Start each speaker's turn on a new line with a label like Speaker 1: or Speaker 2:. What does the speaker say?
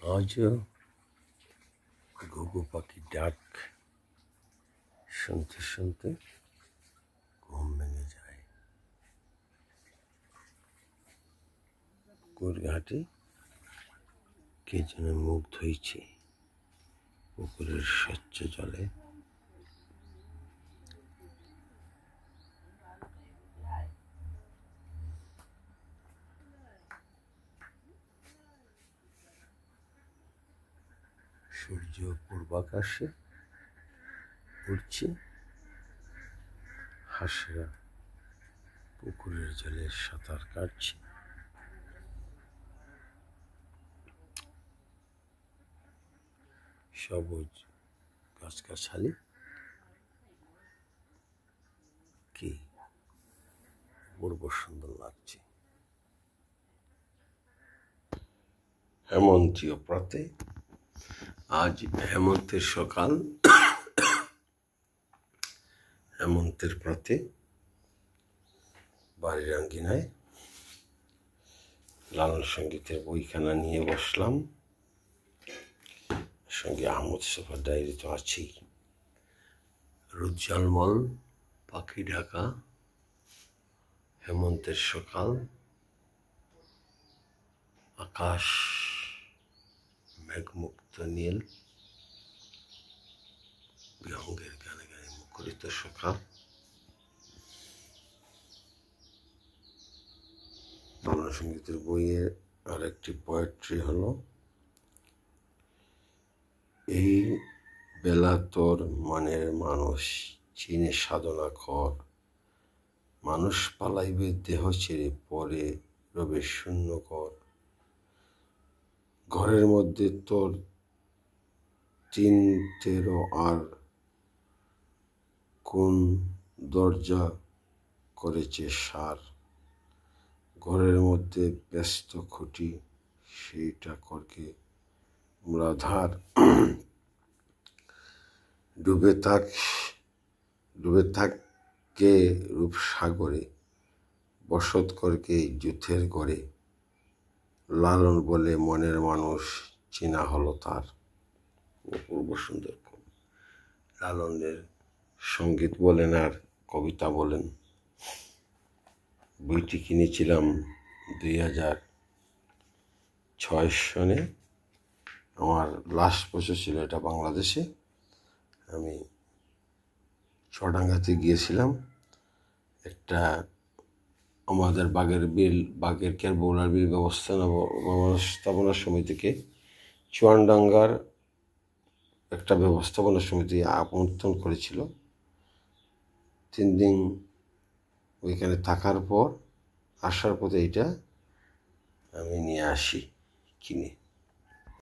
Speaker 1: আজও ঘুঘু পাখির ডাক শুনতে শুনতে ঘুম ভেঙে যায়। পুকুর ঘাটে কে যেন মুখ ধুইছে পুকুরের স্বচ্ছ জলে। সূর্য পূর্বাকাশে উঠছে, হাঁসেরা পুকুরের জলে সাঁতার কাটছে। সবুজ গাছগাছালি কি অপূর্ব সুন্দর লাগছে। হেমন্তীয় প্রাতে আজ হেমন্তের সকাল। হেমন্তের প্রাতে বাড়ির আঙ্গিনায় লালন সঙ্গীতের বইখানা নিয়ে বসলাম। সঙ্গে আহমদ শফার ডায়েরি তো আছেই। রোদ ঝলমল, পাখি ঢাকা হেমন্তের সকাল। আকাশ মেঘমুক্ত নীল, বিহঙ্গের গানে গানে মুখরিত সকাল। লালন সঙ্গীতের বইয়ের আর একটি পোয়েট্রি হলো, এই বেলা তোর মনের মানুষ চিনে সাধনা কর, মানুষ পালাইবে দেহ ছেড়ে পরে রবে শূন্য কর। ঘরের মধ্যে তোর ৩-১৩ আর কোন দরজা করেছে সার, ঘরের মধ্যে ব্যস্ত খুঁটি সেইটা করকে মূলাধার। ডুবে থাকে রূপসাগরে, বসত করকে যুথের গড়ে। লালন বলে মনের মানুষ চেনা হলো তার। অপূর্ব সুন্দর। লালনের সঙ্গীত বলেন আর কবিতা বলেন। বইটি কিনেছিলাম 2006 সনে। আমার লাস্ট বছর ছিল এটা বাংলাদেশে। আমি চুয়াডাঙ্গাতে গিয়েছিলাম। একটা আমাদের বাগের কেয়ার বৌলার বিল ব্যবস্থাপনা সমিতিকে চুয়াডাঙ্গার একটা ব্যবস্থাপনা সমিতি আমন্ত্রণ করেছিল। 3 দিন ওইখানে থাকার পর আসার পথে এটা আমি নিয়ে আসি কিনে।